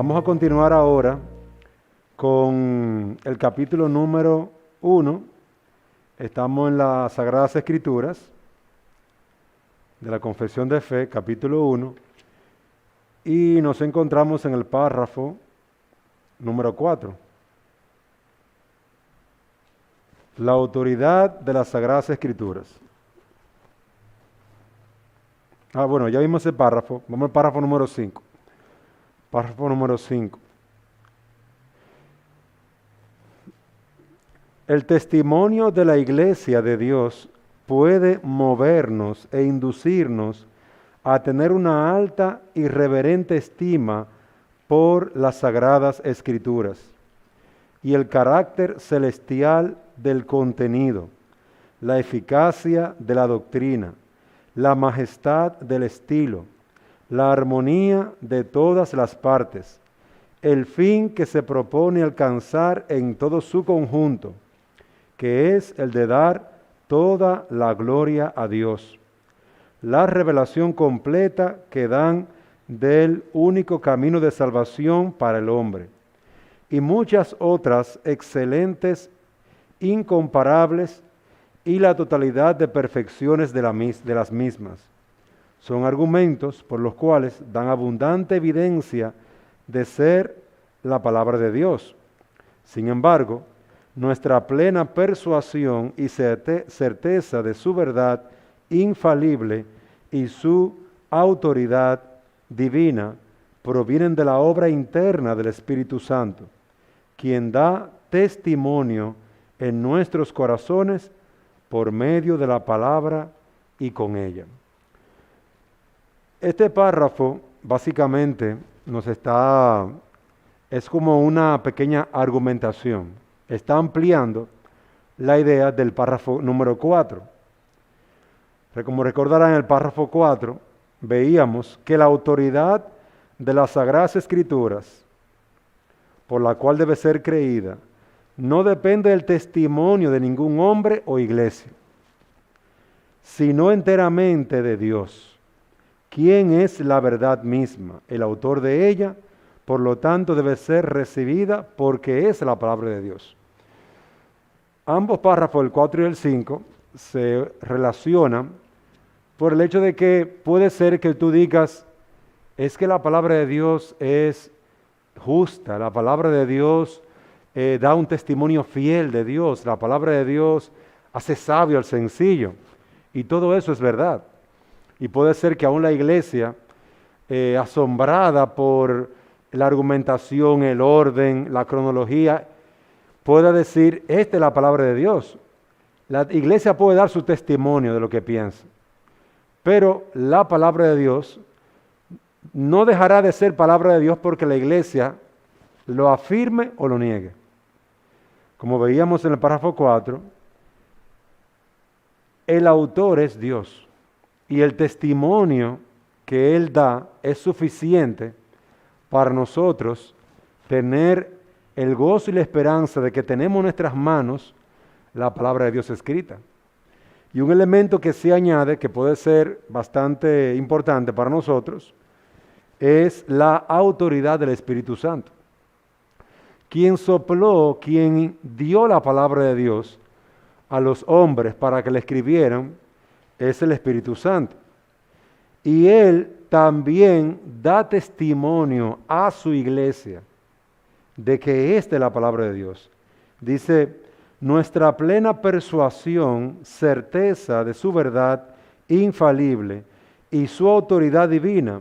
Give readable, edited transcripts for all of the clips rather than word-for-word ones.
Vamos a continuar ahora con el capítulo número 1. Estamos en las Sagradas Escrituras de la Confesión de Fe, capítulo 1, y nos encontramos en el párrafo número 4. La autoridad de las Sagradas Escrituras. Bueno, ya vimos ese párrafo. Vamos al párrafo número 5. Párrafo número 5. El testimonio de la Iglesia de Dios puede movernos e inducirnos a tener una alta y reverente estima por las Sagradas Escrituras y el carácter celestial del contenido, la eficacia de la doctrina, la majestad del estilo, la armonía de todas las partes, el fin que se propone alcanzar en todo su conjunto, que es el de dar toda la gloria a Dios, la revelación completa que dan del único camino de salvación para el hombre, y muchas otras excelentes, incomparables, y la totalidad de perfecciones de las mismas. Son argumentos por los cuales dan abundante evidencia de ser la palabra de Dios. Sin embargo, nuestra plena persuasión y certeza de su verdad infalible y su autoridad divina provienen de la obra interna del Espíritu Santo, quien da testimonio en nuestros corazones por medio de la palabra y con ella. Este párrafo básicamente es como una pequeña argumentación. Está ampliando la idea del párrafo número 4. Como recordarán, en el párrafo 4 veíamos que la autoridad de las Sagradas Escrituras, por la cual debe ser creída, no depende del testimonio de ningún hombre o iglesia, sino enteramente de Dios, quien es la verdad misma, el autor de ella. Por lo tanto, debe ser recibida porque es la palabra de Dios. Ambos párrafos, el 4 y el 5, se relacionan por el hecho de que puede ser que tú digas, es que la palabra de Dios es justa, la palabra de Dios da un testimonio fiel de Dios, la palabra de Dios hace sabio al sencillo, y todo eso es verdad. Y puede ser que aún la iglesia, asombrada por la argumentación, el orden, la cronología, pueda decir, esta es la palabra de Dios. La iglesia puede dar su testimonio de lo que piensa, pero la palabra de Dios no dejará de ser palabra de Dios porque la iglesia lo afirme o lo niegue. Como veíamos en el párrafo 4, el autor es Dios y el testimonio que Él da es suficiente para nosotros tener el gozo y la esperanza de que tenemos en nuestras manos la palabra de Dios escrita. Y un elemento que se añade, que puede ser bastante importante para nosotros, es la autoridad del Espíritu Santo. Quien sopló, quien dio la palabra de Dios a los hombres para que la escribieran, es el Espíritu Santo. Y Él también da testimonio a su iglesia de que esta es la palabra de Dios. Dice, nuestra plena persuasión, certeza de su verdad infalible y su autoridad divina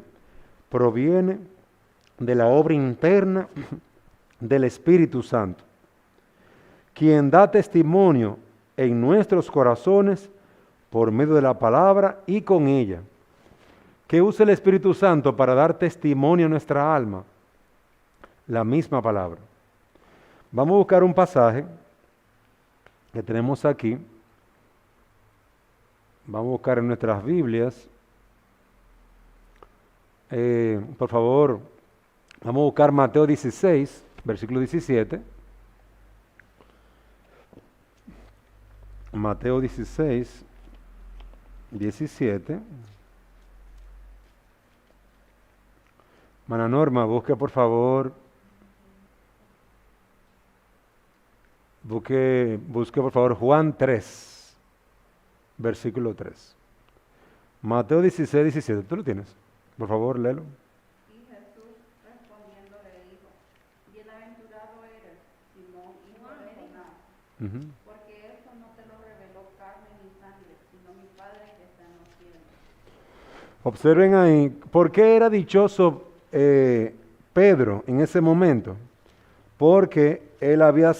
proviene de la obra interna del Espíritu Santo, quien da testimonio en nuestros corazones por medio de la palabra y con ella. ¿Qué usa el Espíritu Santo para dar testimonio a nuestra alma? La misma palabra. Vamos a buscar un pasaje que tenemos aquí. Vamos a buscar en nuestras Biblias. Por favor, vamos a buscar Mateo 16, versículo 17. Mateo 16, 17. Mana Norma, busque por favor, busque por favor Juan 3, versículo 3. Mateo 16, 17, ¿tú lo tienes? Por favor, léelo. Y Jesús respondiendo le dijo, bienaventurado eres, Simón, hijo de Jonás, Ujú. porque esto no te lo reveló carne ni sangre, sino mi Padre que está en los cielos. Observen ahí, ¿por qué era dichoso Pedro en ese momento? Porque él había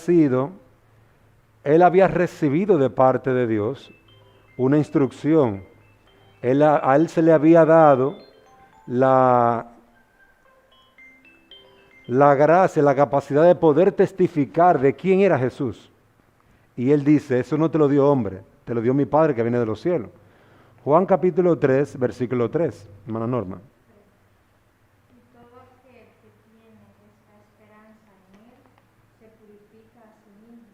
recibido de parte de Dios una instrucción. A él se le había dado la gracia, la capacidad de poder testificar de quién era Jesús. Y él dice, eso no te lo dio hombre, te lo dio mi Padre que viene de los cielos. Juan capítulo 3, versículo 3, hermana Norma. Y todo aquel que tiene esta esperanza en Él se purifica a sí mismo,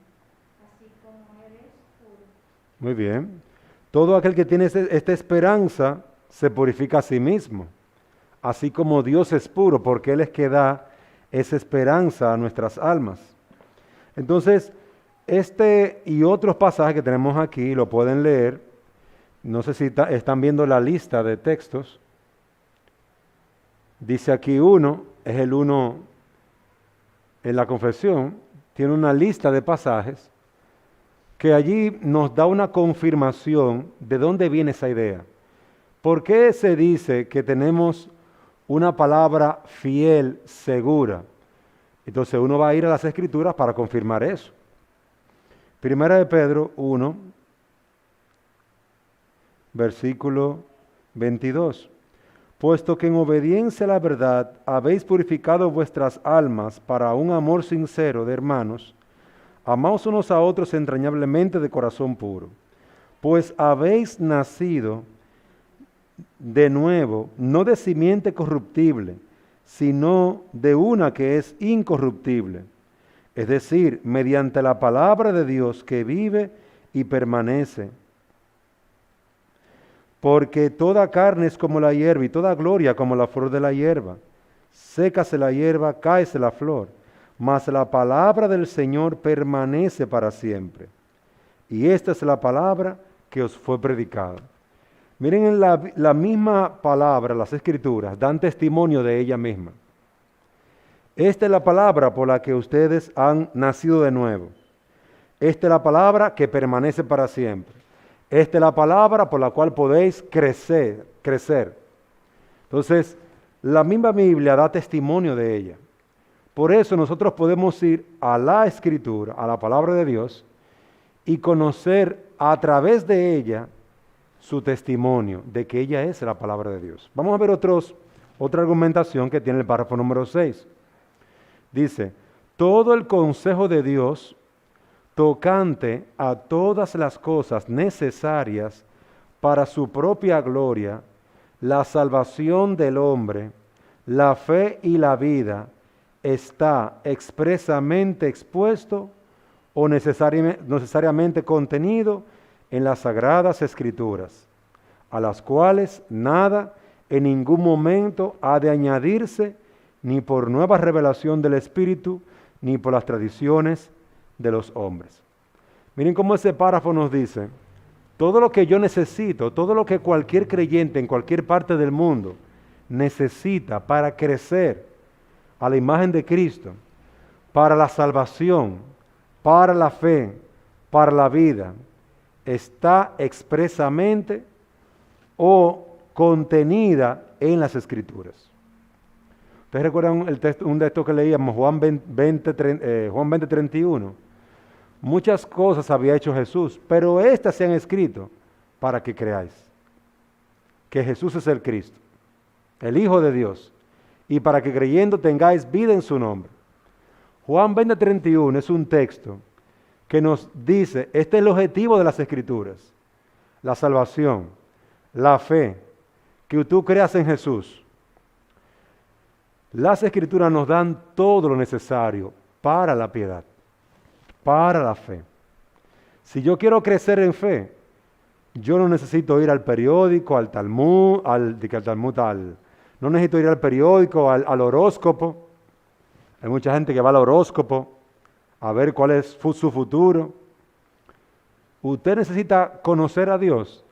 así como Él es puro. Muy bien. Todo aquel que tiene esta esperanza se purifica a sí mismo, así como Dios es puro, porque Él es que da esa esperanza a nuestras almas. Entonces, este y otros pasajes que tenemos aquí lo pueden leer. No sé si están viendo la lista de textos. Dice aquí uno, es el uno en la confesión, tiene una lista de pasajes que allí nos da una confirmación de dónde viene esa idea. ¿Por qué se dice que tenemos una palabra fiel, segura? Entonces uno va a ir a las Escrituras para confirmar eso. Primera de Pedro 1, versículo 22. Puesto que en obediencia a la verdad habéis purificado vuestras almas para un amor sincero de hermanos, amaos unos a otros entrañablemente de corazón puro, pues habéis nacido de nuevo, no de simiente corruptible, sino de una que es incorruptible, es decir, mediante la palabra de Dios que vive y permanece. Porque toda carne es como la hierba y toda gloria como la flor de la hierba. Sécase la hierba, cáese la flor, mas la palabra del Señor permanece para siempre. Y esta es la palabra que os fue predicada. Miren, la misma palabra, las Escrituras, dan testimonio de ella misma. Esta es la palabra por la que ustedes han nacido de nuevo. Esta es la palabra que permanece para siempre. Esta es la palabra por la cual podéis crecer. Entonces, la misma Biblia da testimonio de ella. Por eso nosotros podemos ir a la Escritura, a la palabra de Dios, y conocer a través de ella su testimonio de que ella es la palabra de Dios. Vamos a ver otra argumentación que tiene el párrafo número 6. Dice, todo el consejo de Dios tocante a todas las cosas necesarias para su propia gloria, la salvación del hombre, la fe y la vida, está expresamente expuesto o necesariamente contenido en las Sagradas Escrituras, a las cuales nada en ningún momento ha de añadirse ni por nueva revelación del Espíritu, ni por las tradiciones de los hombres. Miren cómo ese párrafo nos dice, todo lo que yo necesito, todo lo que cualquier creyente en cualquier parte del mundo necesita para crecer a la imagen de Cristo, para la salvación, para la fe, para la vida, está expresamente o contenida en las Escrituras. ¿Ustedes recuerdan un texto que leíamos, Juan 20:31? Muchas cosas había hecho Jesús, pero estas se han escrito para que creáis que Jesús es el Cristo, el Hijo de Dios, y para que creyendo tengáis vida en su nombre. Juan 20:31 es un texto que nos dice, este es el objetivo de las Escrituras, la salvación, la fe, que tú creas en Jesús. Las Escrituras nos dan todo lo necesario para la piedad, para la fe. Si yo quiero crecer en fe, yo no necesito ir al periódico, al Talmud, No necesito ir al periódico, al horóscopo. Hay mucha gente que va al horóscopo a ver cuál es su futuro. Usted necesita conocer a Dios.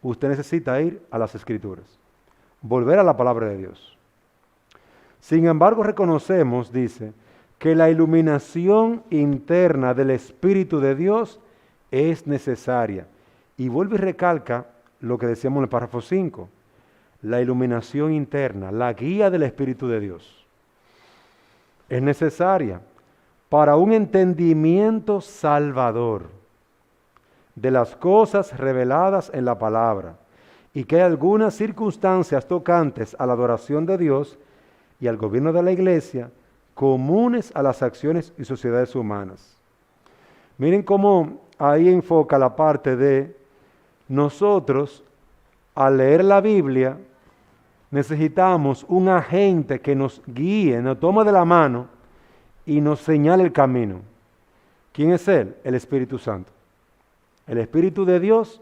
Usted necesita ir a las Escrituras. Volver a la palabra de Dios. Sin embargo, reconocemos, dice, que la iluminación interna del Espíritu de Dios es necesaria. Y vuelve y recalca lo que decíamos en el párrafo 5. La iluminación interna, la guía del Espíritu de Dios, es necesaria para un entendimiento salvador de las cosas reveladas en la palabra, y que hay algunas circunstancias tocantes a la adoración de Dios y al gobierno de la iglesia comunes a las acciones y sociedades humanas. Miren cómo ahí enfoca la parte de nosotros, al leer la Biblia, necesitamos un agente que nos guíe, nos tome de la mano y nos señale el camino. ¿Quién es Él? El Espíritu Santo. El Espíritu de Dios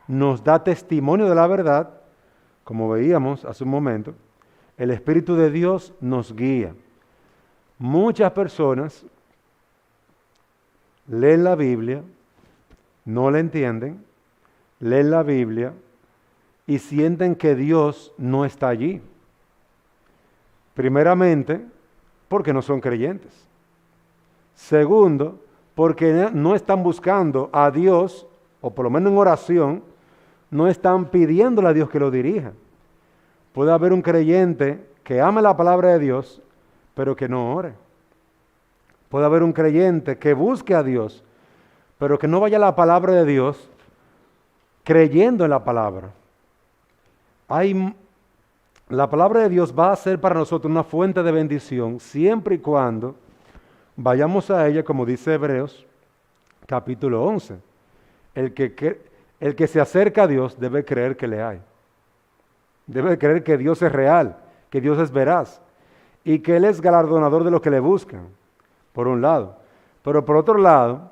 nos da testimonio de la verdad, como veíamos hace un momento. El Espíritu de Dios nos guía. Muchas personas leen la Biblia, no la entienden, leen la Biblia y sienten que Dios no está allí. Primeramente, porque no son creyentes. Segundo, porque no están buscando a Dios, o por lo menos en oración, no están pidiéndole a Dios que lo dirija. Puede haber un creyente que ame la palabra de Dios, pero que no ore. Puede haber un creyente que busque a Dios, pero que no vaya a la palabra de Dios creyendo en la palabra. La palabra de Dios va a ser para nosotros una fuente de bendición siempre y cuando vayamos a ella, como dice Hebreos, capítulo 11. El que se acerca a Dios debe creer que le hay. Debe creer que Dios es real, que Dios es veraz y que Él es galardonador de los que le buscan, por un lado. Pero por otro lado,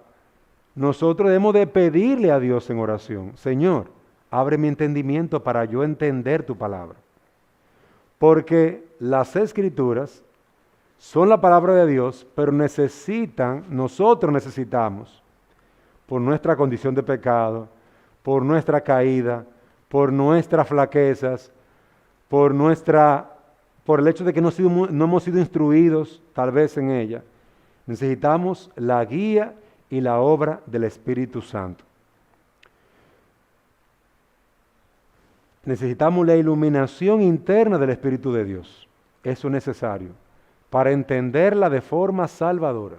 nosotros debemos de pedirle a Dios en oración: Señor, abre mi entendimiento para yo entender tu palabra. Porque las Escrituras son la palabra de Dios, pero nosotros necesitamos, por nuestra condición de pecado, por nuestra caída, por nuestras flaquezas, por el hecho de que no hemos sido instruidos tal vez en ella, necesitamos la guía y la obra del Espíritu Santo. Necesitamos la iluminación interna del Espíritu de Dios. Eso es necesario para entenderla de forma salvadora.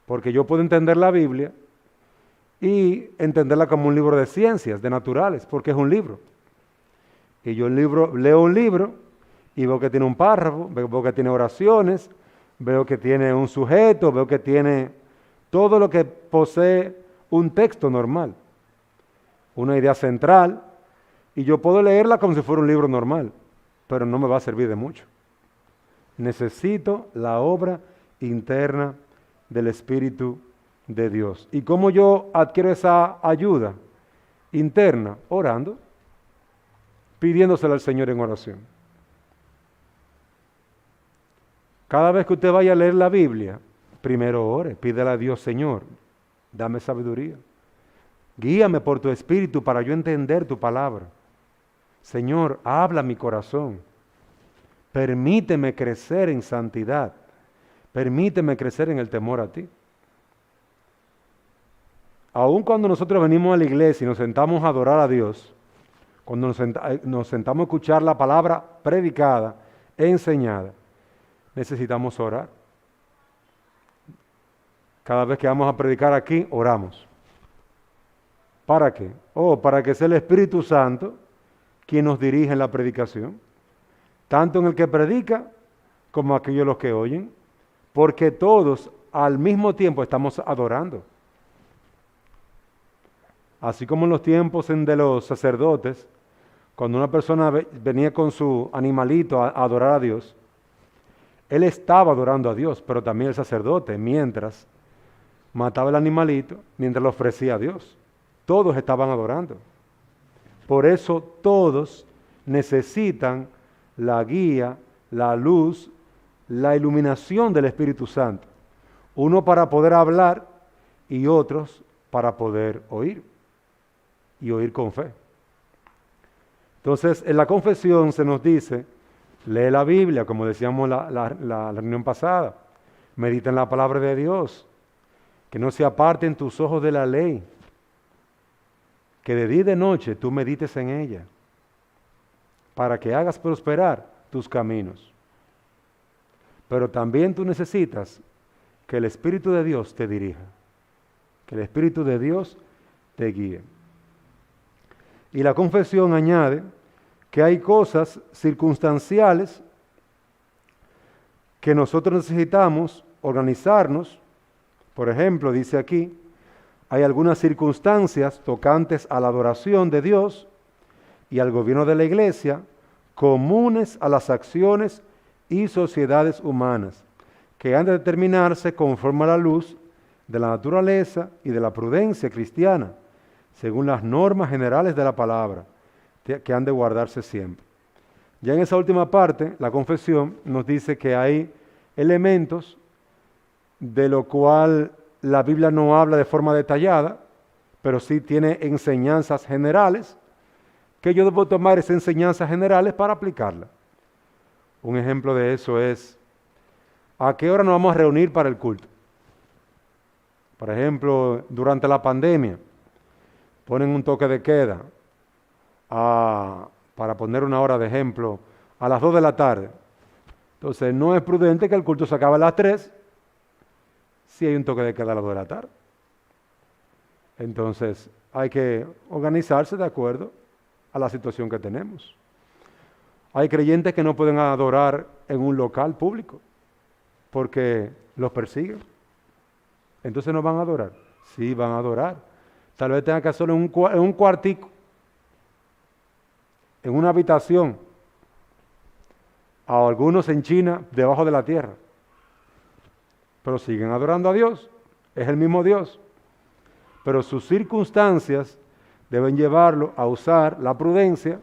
Porque yo puedo entender la Biblia y entenderla como un libro de ciencias, de naturales, porque es un libro. Y yo leo un libro y veo que tiene un párrafo, veo que tiene oraciones, veo que tiene un sujeto, veo que tiene todo lo que posee un texto normal, una idea central, y yo puedo leerla como si fuera un libro normal, pero no me va a servir de mucho. Necesito la obra interna del Espíritu de Dios. ¿Y cómo yo adquiero esa ayuda interna? Orando, pidiéndosela al Señor en oración. Cada vez que usted vaya a leer la Biblia, primero ore, pídele a Dios: Señor, dame sabiduría. Guíame por tu Espíritu para yo entender tu palabra. Señor, habla mi corazón. Permíteme crecer en santidad. Permíteme crecer en el temor a ti. Aun cuando nosotros venimos a la iglesia y nos sentamos a adorar a Dios, cuando nos sentamos a escuchar la palabra predicada, enseñada, necesitamos orar. Cada vez que vamos a predicar aquí, oramos. ¿Para qué? Para que sea el Espíritu Santo quien nos dirige en la predicación, tanto en el que predica como aquellos los que oyen, porque todos al mismo tiempo estamos adorando. Así como en los tiempos de los sacerdotes, cuando una persona venía con su animalito a adorar a Dios, él estaba adorando a Dios, pero también el sacerdote, mientras mataba el animalito, mientras lo ofrecía a Dios. Todos estaban adorando. Por eso todos necesitan la guía, la luz, la iluminación del Espíritu Santo. Uno para poder hablar y otros para poder oír, y oír con fe. Entonces, en la confesión se nos dice, lee la Biblia, como decíamos la reunión pasada, medita en la palabra de Dios, que no se aparten tus ojos de la ley, que de día y de noche tú medites en ella, para que hagas prosperar tus caminos. Pero también tú necesitas que el Espíritu de Dios te dirija, que el Espíritu de Dios te guíe. Y la confesión añade que hay cosas circunstanciales que nosotros necesitamos organizarnos. Por ejemplo, dice aquí, hay algunas circunstancias tocantes a la adoración de Dios y al gobierno de la iglesia, comunes a las acciones y sociedades humanas, que han de determinarse conforme a la luz de la naturaleza y de la prudencia cristiana, según las normas generales de la palabra, que han de guardarse siempre. Ya en esa última parte, la confesión nos dice que hay elementos de lo cual la Biblia no habla de forma detallada, pero sí tiene enseñanzas generales, que yo debo tomar esas enseñanzas generales para aplicarlas. Un ejemplo de eso es, ¿a qué hora nos vamos a reunir para el culto? Por ejemplo, durante la pandemia, ponen un toque de queda, para poner una hora de ejemplo, a las 2 de la tarde. Entonces, no es prudente que el culto se acabe a las 3, si hay un toque de queda a las 2 de la tarde. Entonces, hay que organizarse de acuerdo a la situación que tenemos. Hay creyentes que no pueden adorar en un local público porque los persiguen. Entonces no van a adorar. Sí, van a adorar. Tal vez tengan que hacerlo en un cuartico, en una habitación, a algunos en China debajo de la tierra. Pero siguen adorando a Dios. Es el mismo Dios. Pero sus circunstancias deben llevarlo a usar la prudencia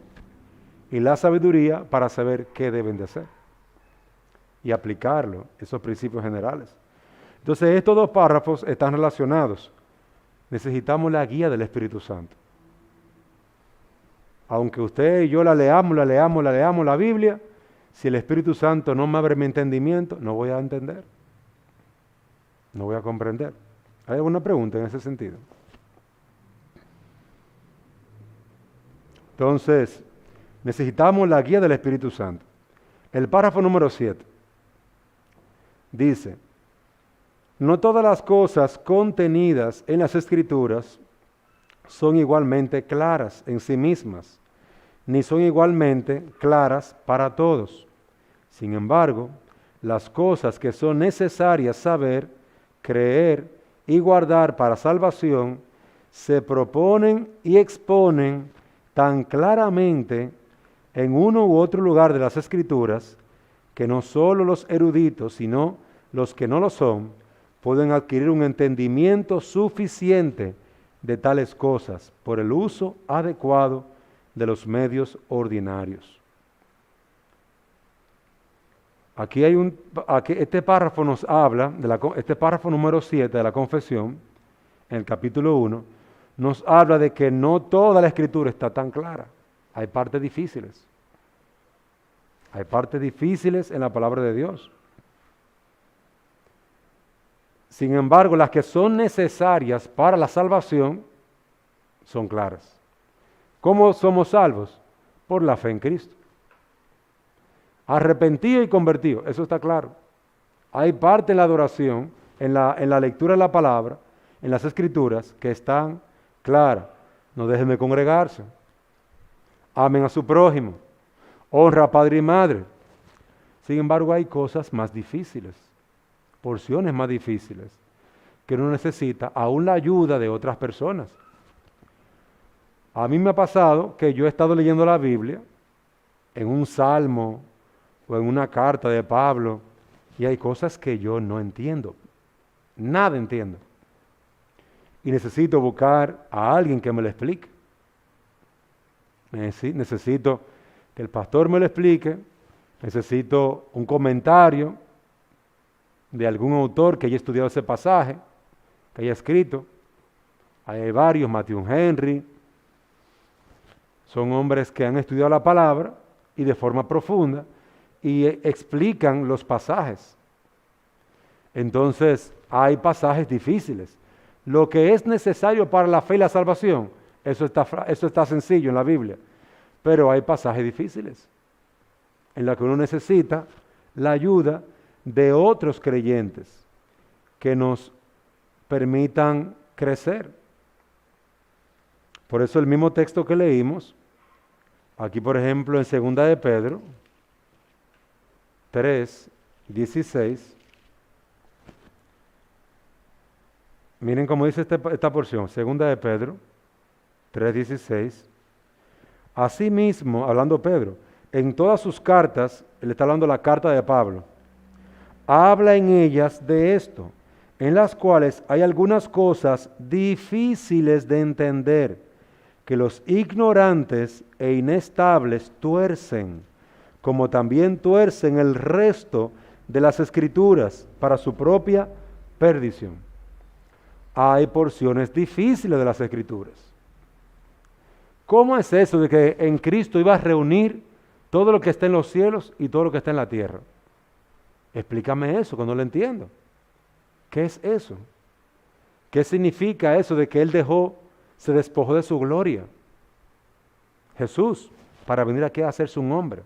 y la sabiduría para saber qué deben de hacer y aplicarlo, esos principios generales. Entonces, estos dos párrafos están relacionados. Necesitamos la guía del Espíritu Santo. Aunque usted y yo la leamos la Biblia, si el Espíritu Santo no me abre mi entendimiento, no voy a entender, no voy a comprender. ¿Hay alguna pregunta en ese sentido? Entonces, necesitamos la guía del Espíritu Santo. El párrafo número 7 dice, no todas las cosas contenidas en las Escrituras son igualmente claras en sí mismas, ni son igualmente claras para todos. Sin embargo, las cosas que son necesarias saber, creer y guardar para salvación, se proponen y exponen tan claramente en uno u otro lugar de las Escrituras, que no solo los eruditos, sino los que no lo son, pueden adquirir un entendimiento suficiente de tales cosas por el uso adecuado de los medios ordinarios. Aquí este párrafo nos habla, este párrafo número 7 de la confesión, en el capítulo 1, nos habla de que no toda la Escritura está tan clara. Hay partes difíciles. Hay partes difíciles en la palabra de Dios. Sin embargo, las que son necesarias para la salvación son claras. ¿Cómo somos salvos? Por la fe en Cristo. Arrepentido y convertido, eso está claro. Hay parte en la adoración, en la lectura de la palabra, en las Escrituras, que están claras. No dejen de congregarse. Amen a su prójimo. Honra a padre y madre. Sin embargo, hay cosas más difíciles, porciones más difíciles, que uno necesita aún la ayuda de otras personas. A mí me ha pasado que yo he estado leyendo la Biblia en un salmo o en una carta de Pablo y hay cosas que yo no entiendo, nada entiendo. Y necesito buscar a alguien que me lo explique. Necesito que el pastor me lo explique, necesito un comentario de algún autor que haya estudiado ese pasaje, que haya escrito. Hay varios, Matthew Henry, son hombres que han estudiado la palabra y de forma profunda y explican los pasajes. Entonces, hay pasajes difíciles. Lo que es necesario para la fe y la salvación, eso está sencillo en la Biblia. Pero hay pasajes difíciles en los que uno necesita la ayuda de otros creyentes que nos permitan crecer. Por eso el mismo texto que leímos, aquí por ejemplo en 2 de Pedro 3:16, miren cómo dice esta porción, 2 de Pedro 3:16. Asimismo, hablando Pedro, en todas sus cartas, él está hablando de la carta de Pablo, habla en ellas de esto, en las cuales hay algunas cosas difíciles de entender, que los ignorantes e inestables tuercen, como también tuercen el resto de las Escrituras para su propia perdición. Hay porciones difíciles de las Escrituras. ¿Cómo es eso de que en Cristo iba a reunir todo lo que está en los cielos y todo lo que está en la tierra? Explícame eso, que no lo entiendo. ¿Qué es eso? ¿Qué significa eso de que Él se despojó de su gloria? Jesús, para venir aquí a hacerse un hombre.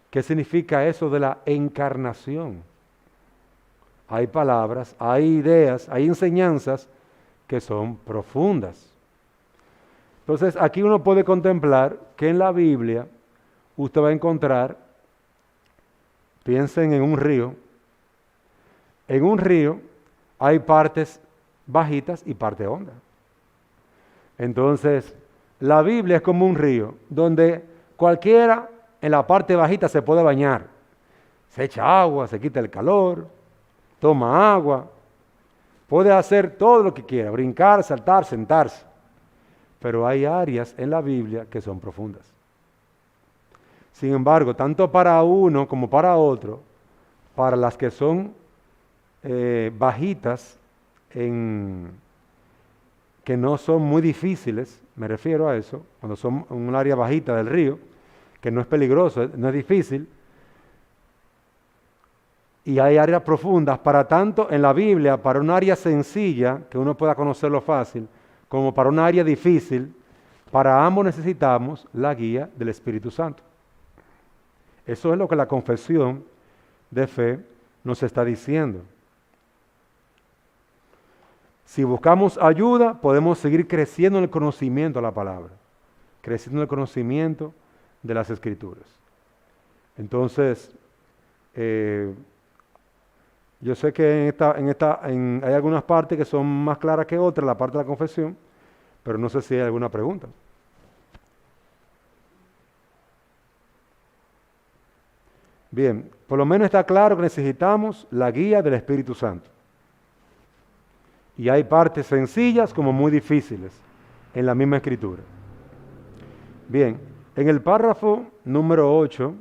¿Qué significa eso de la encarnación? Hay palabras, hay ideas, hay enseñanzas que son profundas. Entonces, aquí uno puede contemplar que en la Biblia usted va a encontrar, piensen en un río. En un río hay partes bajitas y partes hondas. Entonces, la Biblia es como un río donde cualquiera en la parte bajita se puede bañar. Se echa agua, se quita el calor, toma agua, puede hacer todo lo que quiera, brincar, saltar, sentarse. Pero hay áreas en la Biblia que son profundas. Sin embargo, tanto para uno como para otro, para las que son bajitas, que no son muy difíciles, me refiero a eso, cuando son en un área bajita del río, que no es peligroso, no es difícil, y hay áreas profundas, para tanto en la Biblia, para un área sencilla, que uno pueda conocerlo fácil, como para un área difícil, para ambos necesitamos la guía del Espíritu Santo. Eso es lo que la confesión de fe nos está diciendo. Si buscamos ayuda, podemos seguir creciendo en el conocimiento de la palabra, creciendo en el conocimiento de las Escrituras. Entonces, yo sé que hay algunas partes que son más claras que otras, la parte de la confesión, pero no sé si hay alguna pregunta. Bien, por lo menos está claro que necesitamos la guía del Espíritu Santo. Y hay partes sencillas como muy difíciles en la misma Escritura. Bien, en el párrafo número 8,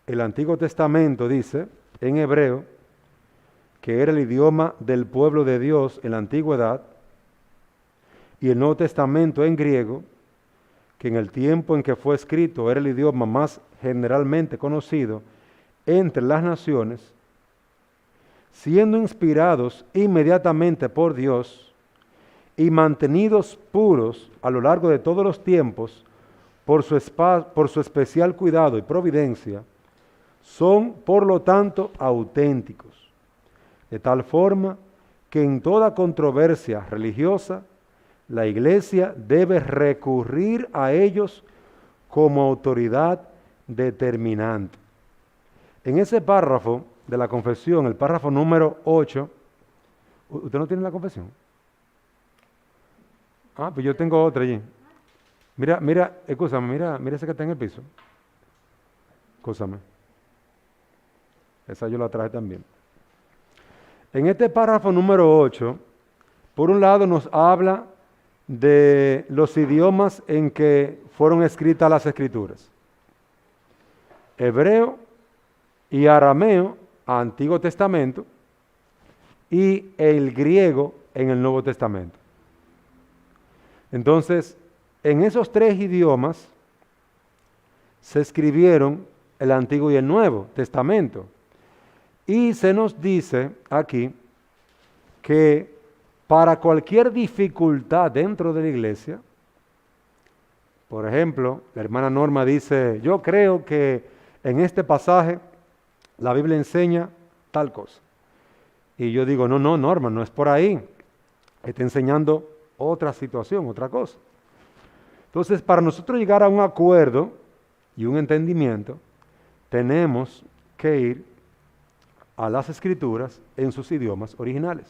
el Antiguo Testamento dice, en hebreo, que era el idioma del pueblo de Dios en la antigüedad, y el Nuevo Testamento en griego, que en el tiempo en que fue escrito era el idioma más generalmente conocido entre las naciones, siendo inspirados inmediatamente por Dios y mantenidos puros a lo largo de todos los tiempos por su especial cuidado y providencia, son por lo tanto auténticos, de tal forma que en toda controversia religiosa la Iglesia debe recurrir a ellos como autoridad determinante. En ese párrafo de la confesión, el párrafo número 8, ¿usted no tiene la confesión? Ah, pues yo tengo otra allí. Mira, escúchame, mira esa que está en el piso. Escúchame. Esa yo la traje también. En este párrafo número 8, por un lado nos habla de los idiomas en que fueron escritas las escrituras. Hebreo y arameo, Antiguo Testamento, y el griego en el Nuevo Testamento. Entonces, en esos tres idiomas se escribieron el Antiguo y el Nuevo Testamento. Y se nos dice aquí que para cualquier dificultad dentro de la iglesia, por ejemplo, la hermana Norma dice, yo creo que en este pasaje la Biblia enseña tal cosa. Y yo digo, no, Norma, no es por ahí. Está enseñando otra situación, otra cosa. Entonces, para nosotros llegar a un acuerdo y un entendimiento, tenemos que ir a las escrituras en sus idiomas originales.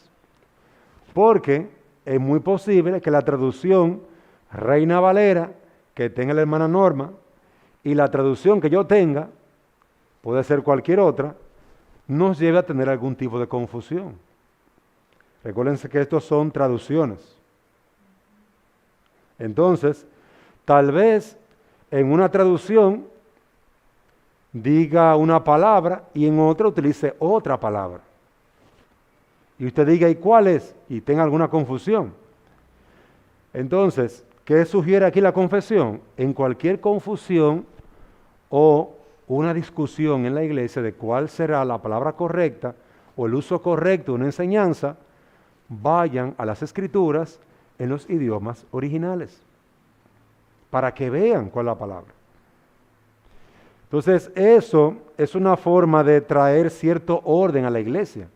Porque es muy posible que la traducción Reina Valera que tenga la hermana Norma y la traducción que yo tenga, puede ser cualquier otra, nos lleve a tener algún tipo de confusión. Recuérdense que estos son traducciones. Entonces, tal vez en una traducción diga una palabra y en otra utilice otra palabra. Y usted diga, ¿y cuál es? Y tenga alguna confusión. Entonces, ¿qué sugiere aquí la confesión? En cualquier confusión o una discusión en la iglesia de cuál será la palabra correcta o el uso correcto de una enseñanza, vayan a las escrituras en los idiomas originales para que vean cuál es la palabra. Entonces, eso es una forma de traer cierto orden a la iglesia,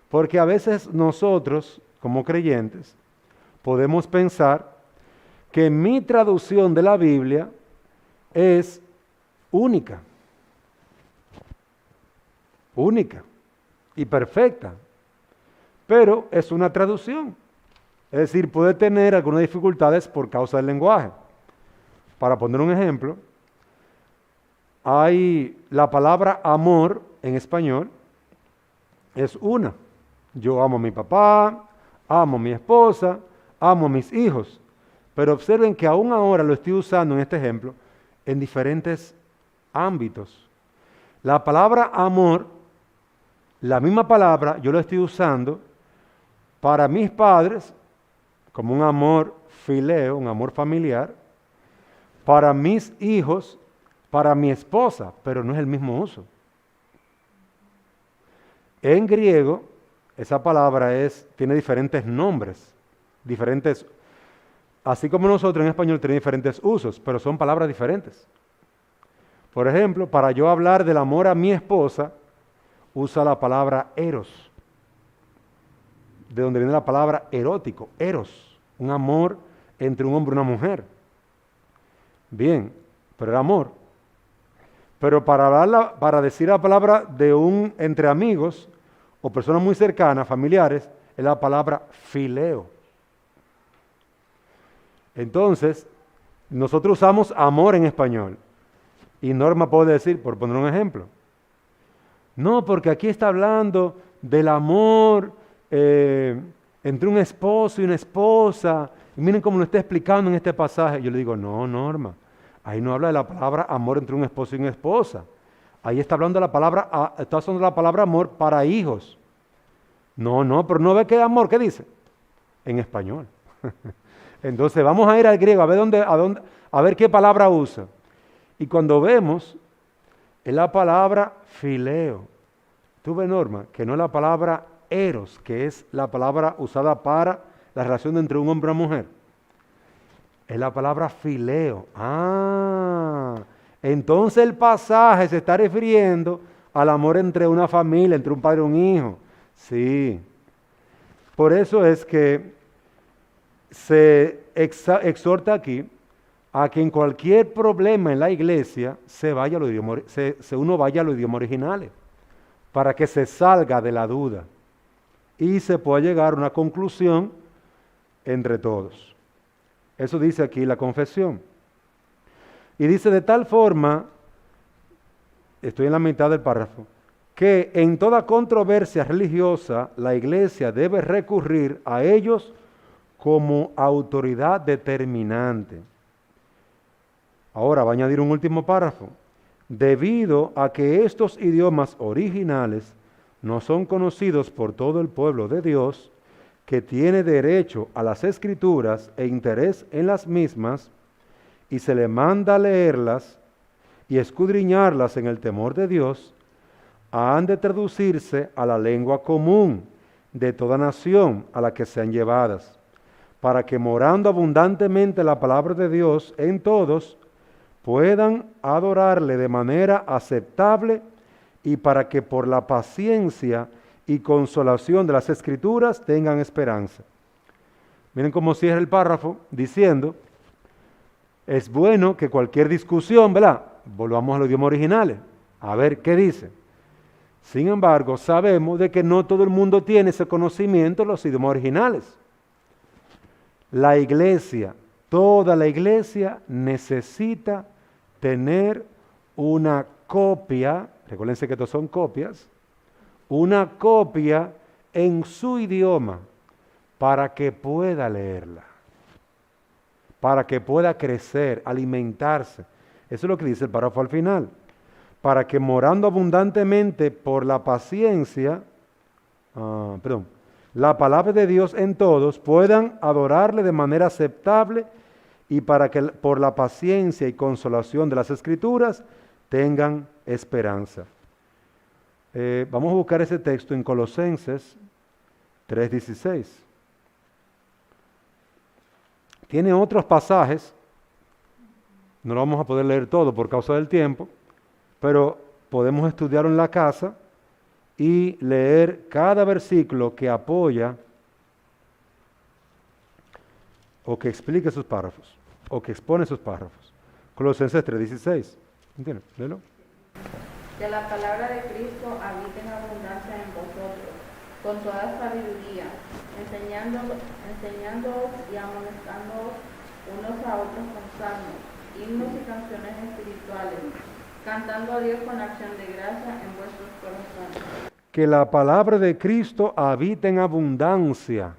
porque a veces nosotros, como creyentes, podemos pensar que mi traducción de la Biblia es única y perfecta, pero es una traducción. Es decir, puede tener algunas dificultades por causa del lenguaje. Para poner un ejemplo, hay la palabra amor en español, es una. Yo amo a mi papá, amo a mi esposa, amo a mis hijos. Pero observen que aún ahora lo estoy usando en este ejemplo en diferentes ámbitos. La palabra amor, la misma palabra, yo la estoy usando para mis padres como un amor fileo, un amor familiar, para mis hijos, para mi esposa, pero no es el mismo uso. En griego, esa palabra tiene diferentes nombres, así como nosotros en español tenemos diferentes usos, pero son palabras diferentes. Por ejemplo, para yo hablar del amor a mi esposa, usa la palabra eros, de donde viene la palabra erótico, eros, un amor entre un hombre y una mujer. Bien, pero era amor. Pero para decir la palabra de entre amigos o personas muy cercanas, familiares, es la palabra fileo. Entonces, nosotros usamos amor en español. Y Norma puede decir, por poner un ejemplo, no, porque aquí está hablando del amor entre un esposo y una esposa. Y miren cómo lo está explicando en este pasaje. Yo le digo, no, Norma, ahí no habla de la palabra amor entre un esposo y una esposa. Ahí está hablando está usando la palabra amor para hijos. No, pero no ve qué amor, ¿qué dice? En español. Entonces vamos a ir al griego a ver qué palabra usa. Y cuando vemos, es la palabra fileo. Tú ves, Norma, que no es la palabra eros, que es la palabra usada para la relación entre un hombre y una mujer. Es la palabra fileo. Entonces el pasaje se está refiriendo al amor entre una familia, entre un padre y un hijo. Sí. Por eso es que se exhorta aquí a que en cualquier problema en la iglesia uno vaya a los idiomas originales para que se salga de la duda y se pueda llegar a una conclusión entre todos. Eso dice aquí la confesión. Y dice de tal forma, estoy en la mitad del párrafo, que en toda controversia religiosa la iglesia debe recurrir a ellos como autoridad determinante. Ahora va a añadir un último párrafo. Debido a que estos idiomas originales no son conocidos por todo el pueblo de Dios, que tiene derecho a las escrituras e interés en las mismas, y se le manda leerlas y escudriñarlas en el temor de Dios, han de traducirse a la lengua común de toda nación a la que sean llevadas, para que morando abundantemente la palabra de Dios en todos, puedan adorarle de manera aceptable y para que por la paciencia y consolación de las Escrituras tengan esperanza. Miren cómo cierra el párrafo diciendo, es bueno que cualquier discusión, ¿verdad? Volvamos a los idiomas originales, a ver qué dice. Sin embargo, sabemos de que no todo el mundo tiene ese conocimiento de los idiomas originales. La iglesia, toda la iglesia necesita tener una copia, recuérdense que estos son copias, una copia en su idioma para que pueda leerla, para que pueda crecer, alimentarse. Eso es lo que dice el párrafo al final. Para que morando abundantemente por la paciencia, la palabra de Dios en todos, puedan adorarle de manera aceptable y para que por la paciencia y consolación de las Escrituras tengan esperanza. Vamos a buscar ese texto en Colosenses 3:16. Tiene otros pasajes, no lo vamos a poder leer todo por causa del tiempo, pero podemos estudiarlo en la casa y leer cada versículo que apoya o que explique sus párrafos, o que expone sus párrafos. Colosenses 3:16. ¿Entiendes? Léelo. Que la palabra de Cristo habite en abundancia en vosotros, con toda sabiduría, enseñándoos y amonestándoos unos a otros con salmos, himnos y canciones espirituales, cantando a Dios con acción de gracia en vuestros corazones. Que la palabra de Cristo habite en abundancia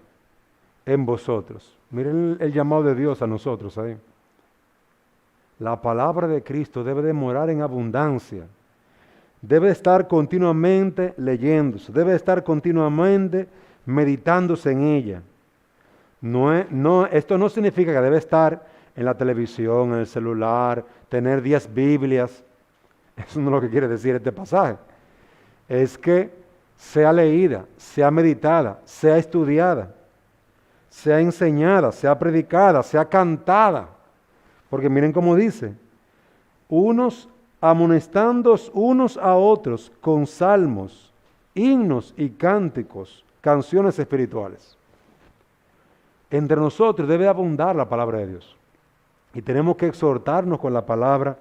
en vosotros. Miren el llamado de Dios a nosotros ahí. La palabra de Cristo debe de morar en abundancia. Debe estar continuamente leyéndose, debe estar continuamente meditándose en ella. Esto no significa que debe estar en la televisión, en el celular, tener 10 Biblias. Eso no es lo que quiere decir este pasaje. Es que sea leída, sea meditada, sea estudiada, sea enseñada, sea predicada, sea cantada. Porque miren cómo dice, amonestándoos unos a otros con salmos, himnos y cánticos, canciones espirituales. Entre nosotros debe abundar la palabra de Dios. Y tenemos que exhortarnos con la palabra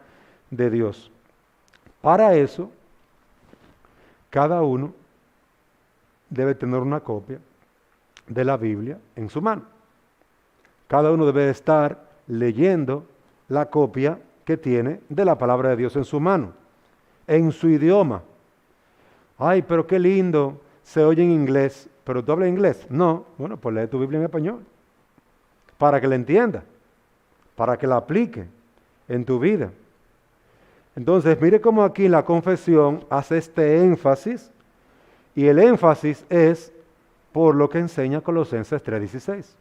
de Dios. Para eso, cada uno debe tener una copia de la Biblia en su mano. Cada uno debe estar leyendo la copia que tiene de la palabra de Dios en su mano, en su idioma. Ay, pero qué lindo, se oye en inglés, pero ¿tú hablas inglés? No, bueno, pues lee tu Biblia en español, para que la entienda, para que la aplique en tu vida. Entonces, mire cómo aquí la confesión hace este énfasis, y el énfasis es por lo que enseña Colosenses 3:16.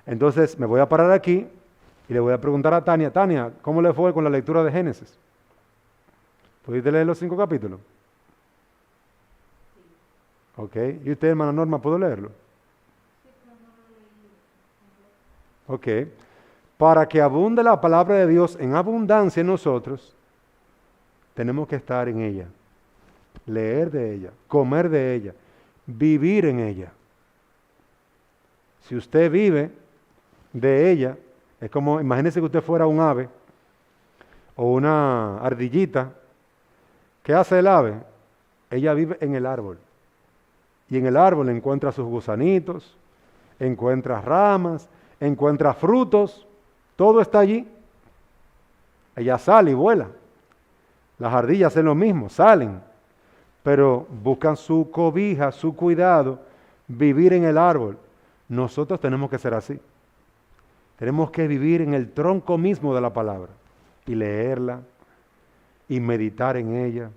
Entonces, me voy a parar aquí y le voy a preguntar a Tania, Tania, ¿cómo le fue con la lectura de Génesis? ¿Pudiste leer los 5 capítulos? Ok, ¿y usted, hermana Norma, pudo leerlo? Ok, para que abunde la palabra de Dios en abundancia en nosotros, tenemos que estar en ella, leer de ella, comer de ella, vivir en ella. Si usted vive de ella, es como, imagínese que usted fuera un ave o una ardillita. ¿Qué hace el ave? Ella vive en el árbol. Y en el árbol encuentra sus gusanitos, encuentra ramas, encuentra frutos, todo está allí. Ella sale y vuela. Las ardillas hacen lo mismo, salen, pero buscan su cobija, su cuidado, vivir en el árbol, Nosotros tenemos que ser así. Tenemos que vivir en el tronco mismo de la palabra y leerla y meditar en ella,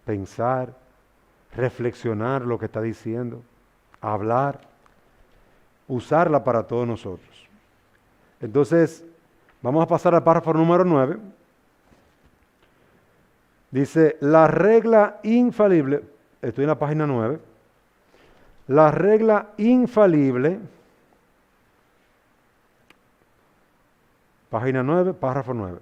pensar, reflexionar lo que está diciendo, hablar, usarla para todos nosotros. Entonces, vamos a pasar al párrafo número 9. Dice, la regla infalible, estoy en la página 9, la regla infalible, página 9, párrafo 9,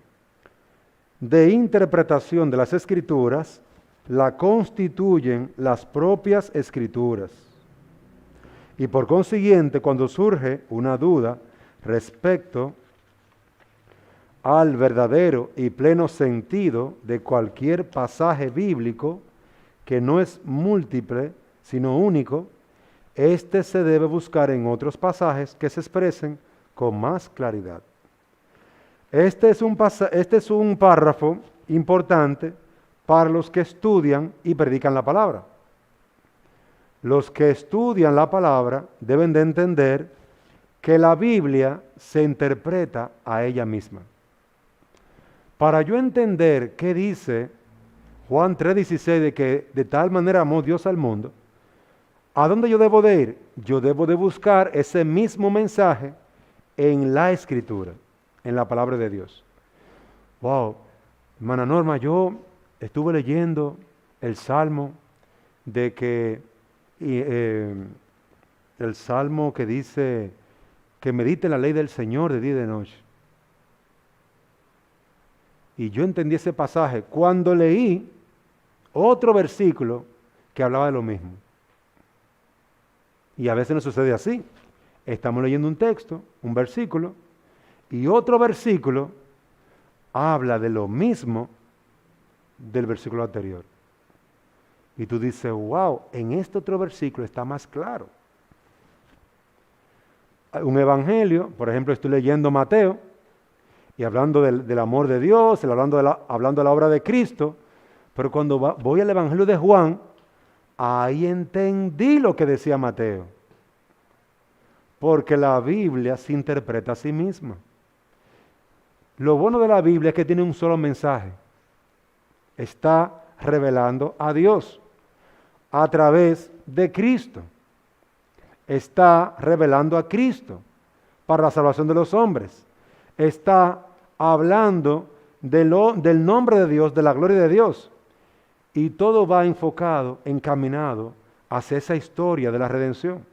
de interpretación de las Escrituras, la constituyen las propias Escrituras. Y por consiguiente, cuando surge una duda respecto al verdadero y pleno sentido de cualquier pasaje bíblico, que no es múltiple, sino único, este se debe buscar en otros pasajes que se expresen con más claridad. Este es un párrafo importante para los que estudian y predican la palabra. Los que estudian la palabra deben de entender que la Biblia se interpreta a ella misma. Para yo entender qué dice Juan 3:16 de que de tal manera amó Dios al mundo, ¿a dónde yo debo de ir? Yo debo de buscar ese mismo mensaje en la Escritura, en la palabra de Dios. Wow, hermana Norma, yo estuve leyendo el Salmo de que el Salmo que dice que medite la ley del Señor de día y de noche. Y yo entendí ese pasaje cuando leí otro versículo que hablaba de lo mismo. Y a veces nos sucede así. Estamos leyendo un texto, un versículo, y otro versículo habla de lo mismo del versículo anterior. Y tú dices, wow, en este otro versículo está más claro. Un evangelio, por ejemplo, estoy leyendo Mateo, y hablando del amor de Dios, hablando de la obra de Cristo, pero cuando voy al evangelio de Juan, ahí entendí lo que decía Mateo. Porque la Biblia se interpreta a sí misma. Lo bueno de la Biblia es que tiene un solo mensaje. Está revelando a Dios a través de Cristo. Está revelando a Cristo para la salvación de los hombres. Está hablando del nombre de Dios, de la gloria de Dios. Y todo va enfocado, encaminado hacia esa historia de la redención.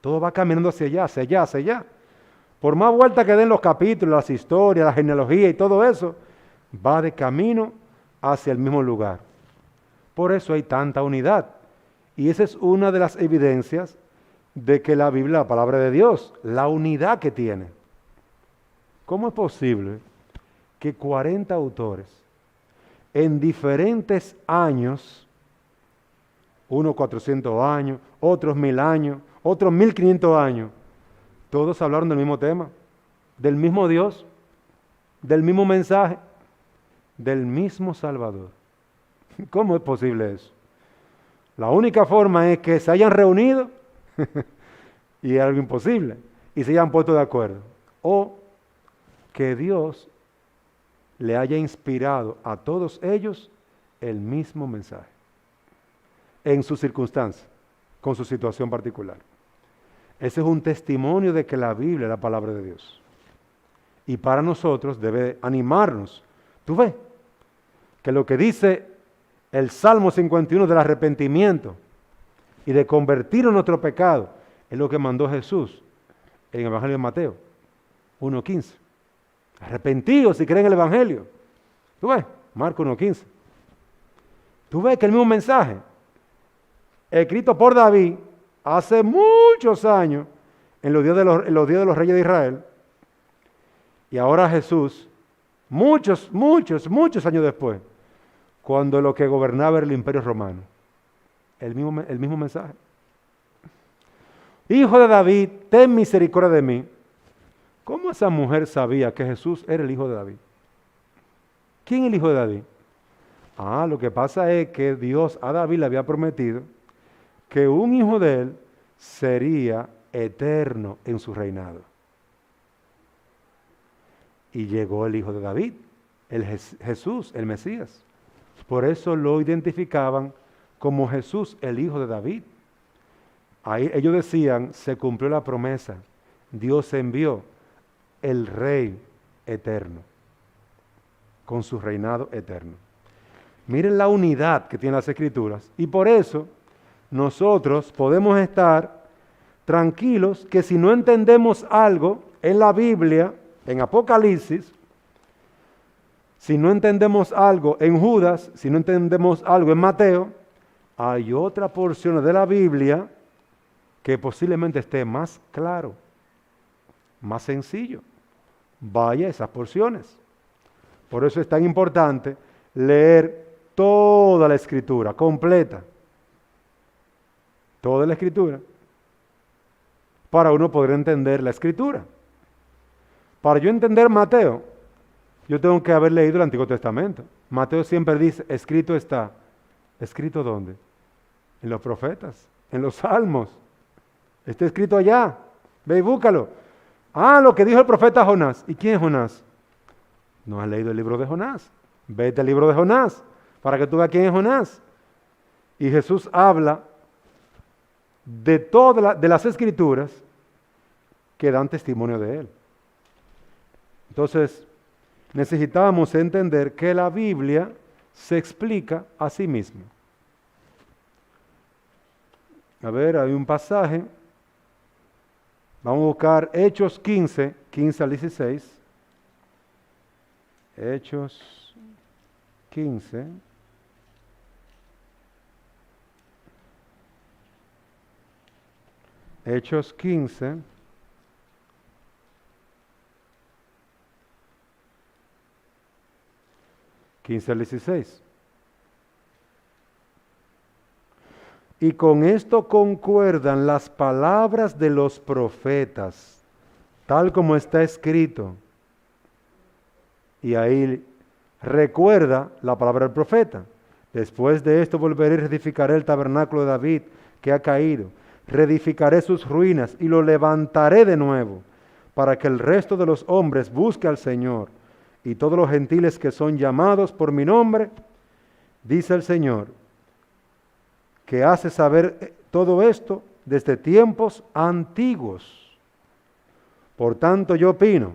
Todo va caminando hacia allá, hacia allá, hacia allá. Por más vuelta que den los capítulos, las historias, la genealogía y todo eso, va de camino hacia el mismo lugar. Por eso hay tanta unidad. Y esa es una de las evidencias de que la Biblia, la palabra de Dios, la unidad que tiene. ¿Cómo es posible que 40 autores en diferentes años, unos 400 años, otros 1000 años, otros 1500 años, todos hablaron del mismo tema, del mismo Dios, del mismo mensaje, del mismo Salvador? ¿Cómo es posible eso? La única forma es que se hayan reunido y es algo imposible, y se hayan puesto de acuerdo, o que Dios le haya inspirado a todos ellos el mismo mensaje, en su circunstancia, con su situación particular. Ese es un testimonio de que la Biblia es la palabra de Dios. Y para nosotros debe animarnos. ¿Tú ves? Que lo que dice el Salmo 51 del arrepentimiento y de convertir en nuestro pecado es lo que mandó Jesús en el Evangelio de Mateo 1:15. Arrepentidos si creen el Evangelio. ¿Tú ves? Marcos 1:15. ¿Tú ves que el mismo mensaje, escrito por David hace muchos años, en los días de los reyes de Israel, y ahora Jesús, muchos años después, cuando lo que gobernaba era el imperio romano, el mismo mensaje. Hijo de David, ten misericordia de mí. ¿Cómo esa mujer sabía que Jesús era el hijo de David? ¿Quién es el hijo de David? Lo que pasa es que Dios a David le había prometido que un hijo de él sería eterno en su reinado. Y llegó el Hijo de David, Jesús, el Mesías. Por eso lo identificaban como Jesús, el Hijo de David. Ahí ellos decían, se cumplió la promesa. Dios envió el Rey eterno, con su reinado eterno. Miren la unidad que tienen las Escrituras. Y por eso nosotros podemos estar tranquilos que si no entendemos algo en la Biblia, en Apocalipsis, si no entendemos algo en Judas, si no entendemos algo en Mateo, hay otra porción de la Biblia que posiblemente esté más claro, más sencillo. Vaya a esas porciones. Por eso es tan importante leer toda la Escritura, completa. Toda la Escritura. Para uno poder entender la Escritura. Para yo entender Mateo, yo tengo que haber leído el Antiguo Testamento. Mateo siempre dice, escrito está. ¿Escrito dónde? En los profetas, en los salmos. Está escrito allá. Ve y búscalo. Ah, lo que dijo el profeta Jonás. ¿Y quién es Jonás? ¿No has leído el libro de Jonás? Vete al libro de Jonás para que tú veas quién es Jonás. Y Jesús habla de todas las Escrituras que dan testimonio de él. Entonces, necesitábamos entender que la Biblia se explica a sí misma. A ver, hay un pasaje. Vamos a buscar Hechos 15, 15 al 16. Hechos 15. Hechos 15. Al 16. Y con esto concuerdan las palabras de los profetas, tal como está escrito. Y ahí recuerda la palabra del profeta. Después de esto volveré y reedificaré el tabernáculo de David que ha caído. Reedificaré sus ruinas y lo levantaré de nuevo, para que el resto de los hombres busque al Señor. Y todos los gentiles que son llamados por mi nombre, dice el Señor, que hace saber todo esto desde tiempos antiguos. Por tanto, yo opino,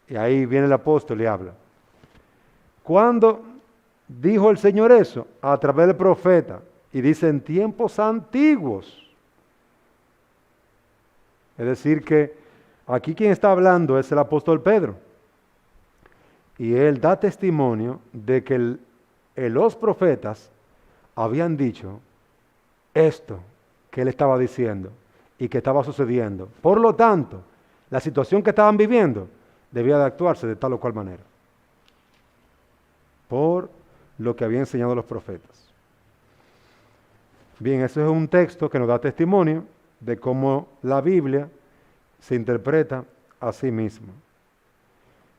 y ahí viene el apóstol y habla, ¿cuándo dijo el Señor eso? A través del profeta, y dice en tiempos antiguos. Es decir que aquí quien está hablando es el apóstol Pedro. Y él da testimonio de que los profetas habían dicho esto que él estaba diciendo y que estaba sucediendo. Por lo tanto, la situación que estaban viviendo debía de actuarse de tal o cual manera. Por lo que habían enseñado los profetas. Bien, ese es un texto que nos da testimonio de cómo la Biblia se interpreta a sí misma.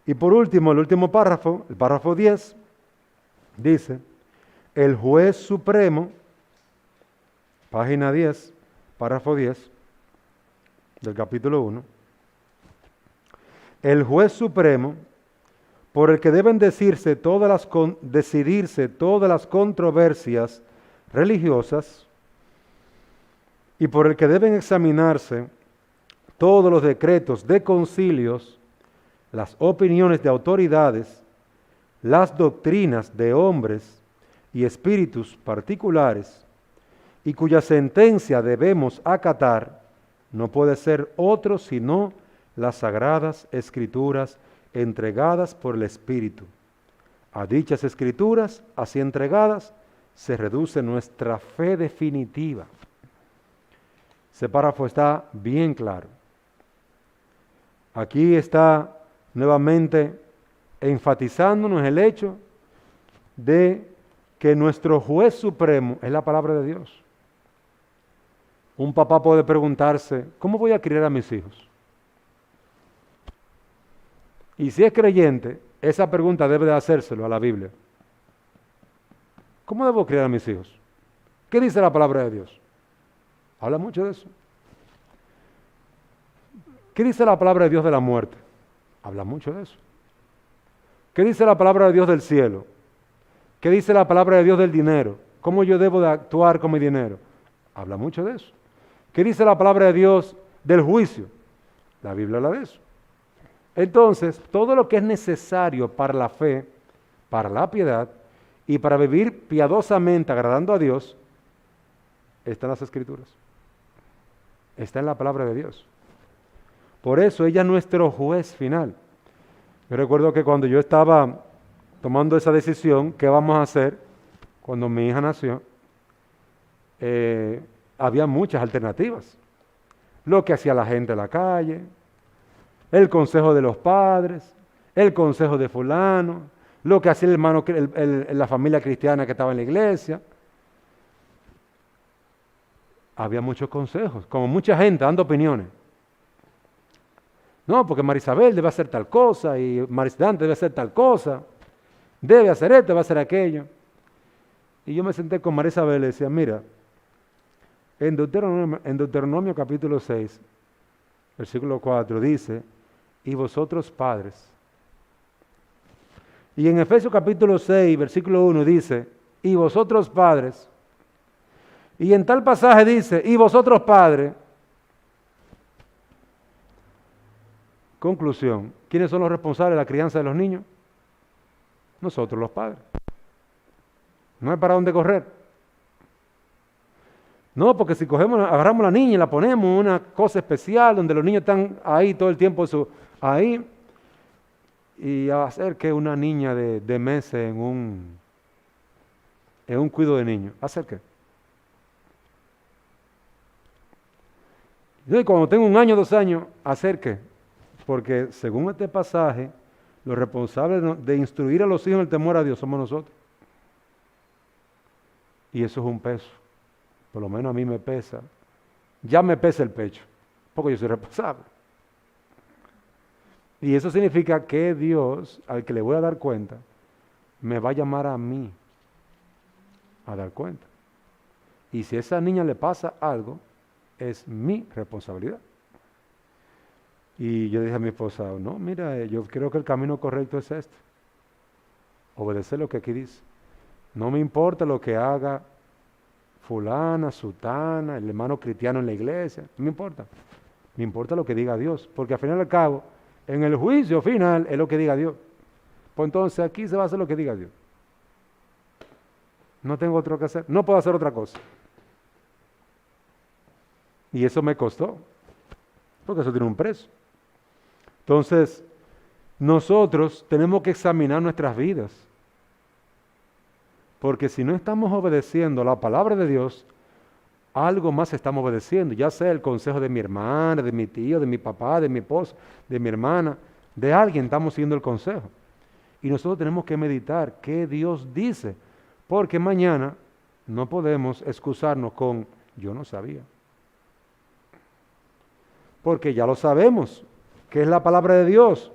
Y por último, el último párrafo, el párrafo 10, dice, el juez supremo, página 10, párrafo 10, del capítulo 1, el juez supremo, por el que deben decidirse todas las controversias religiosas y por el que deben examinarse todos los decretos de concilios, las opiniones de autoridades, las doctrinas de hombres y espíritus particulares, y cuya sentencia debemos acatar, no puede ser otro sino las sagradas escrituras entregadas por el Espíritu. A dichas escrituras, así entregadas, se reduce nuestra fe definitiva. Ese párrafo está bien claro. Aquí está nuevamente enfatizándonos el hecho de que nuestro juez supremo es la palabra de Dios. Un papá puede preguntarse, ¿cómo voy a criar a mis hijos? Y si es creyente, esa pregunta debe de hacérselo a la Biblia. ¿Cómo debo criar a mis hijos? ¿Qué dice la palabra de Dios? Habla mucho de eso. ¿Qué dice la palabra de Dios de la muerte? Habla mucho de eso. ¿Qué dice la palabra de Dios del cielo? ¿Qué dice la palabra de Dios del dinero? ¿Cómo yo debo de actuar con mi dinero? Habla mucho de eso. ¿Qué dice la palabra de Dios del juicio? La Biblia habla de eso. Entonces, todo lo que es necesario para la fe, para la piedad y para vivir piadosamente agradando a Dios, está en las Escrituras. Está en la palabra de Dios. Por eso ella es nuestro juez final. Yo recuerdo que cuando yo estaba tomando esa decisión, ¿qué vamos a hacer? Cuando mi hija nació, había muchas alternativas. Lo que hacía la gente en la calle, el consejo de los padres, el consejo de fulano, lo que hacía el hermano, la familia cristiana que estaba en la iglesia. Había muchos consejos, como mucha gente dando opiniones. No, porque Marisabel debe hacer tal cosa y Marisdante debe hacer tal cosa, debe hacer esto, debe hacer aquello. Y yo me senté con Marisabel y le decía, mira, en Deuteronomio capítulo 6, versículo 4 dice, y vosotros padres. Y en Efesios capítulo 6, versículo 1 dice, y vosotros padres. Y en tal pasaje dice, y vosotros padres. Conclusión, ¿quiénes son los responsables de la crianza de los niños? Nosotros los padres. No hay para dónde correr. No, porque si agarramos a la niña y la ponemos en una cosa especial donde los niños están ahí todo el tiempo, ahí, y hacer que una niña de meses en un cuido de niños, ¿hacer qué? Y cuando tengo 1 año, 2 años, ¿hacer qué? Porque según este pasaje, los responsables de instruir a los hijos en el temor a Dios somos nosotros. Y eso es un peso. Por lo menos a mí me pesa. Ya me pesa el pecho, porque yo soy responsable. Y eso significa que Dios, al que le voy a dar cuenta, me va a llamar a mí a dar cuenta. Y si a esa niña le pasa algo, es mi responsabilidad. Y yo dije a mi esposa, no, mira, yo creo que el camino correcto es este. Obedecer lo que aquí dice. No me importa lo que haga fulana, sutana, el hermano cristiano en la iglesia, no me importa. Me importa lo que diga Dios, porque al final y al cabo, en el juicio final es lo que diga Dios. Pues entonces aquí se va a hacer lo que diga Dios. No tengo otro que hacer, no puedo hacer otra cosa. Y eso me costó, porque eso tiene un precio. Entonces, nosotros tenemos que examinar nuestras vidas. Porque si no estamos obedeciendo la palabra de Dios, algo más estamos obedeciendo. Ya sea el consejo de mi hermana, de mi tío, de mi papá, de mi esposo, de mi hermana, de alguien estamos siguiendo el consejo. Y nosotros tenemos que meditar qué Dios dice. Porque mañana no podemos excusarnos con yo no sabía. Porque ya lo sabemos, que es la palabra de Dios,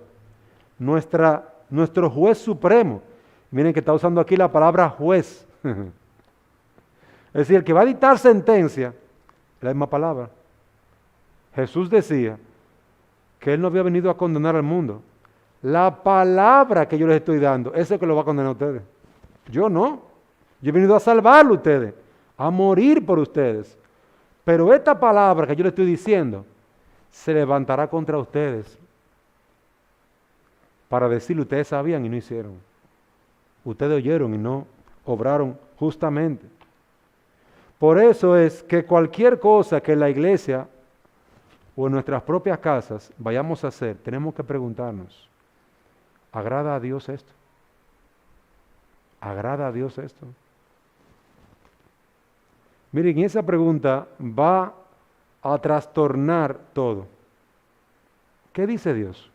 nuestro juez supremo. Miren que está usando aquí la palabra juez. Es decir, el que va a dictar sentencia, la misma palabra. Jesús decía que Él no había venido a condenar al mundo. La palabra que yo les estoy dando, ese es el que lo va a condenar a ustedes. Yo no. Yo he venido a salvarlo a ustedes, a morir por ustedes. Pero esta palabra que yo les estoy diciendo, se levantará contra ustedes para decirle, ustedes sabían y no hicieron. Ustedes oyeron y no obraron justamente. Por eso es que cualquier cosa que en la iglesia o en nuestras propias casas vayamos a hacer, tenemos que preguntarnos, ¿agrada a Dios esto? ¿Agrada a Dios esto? Miren, esa pregunta va a trastornar todo. ¿Qué dice Dios?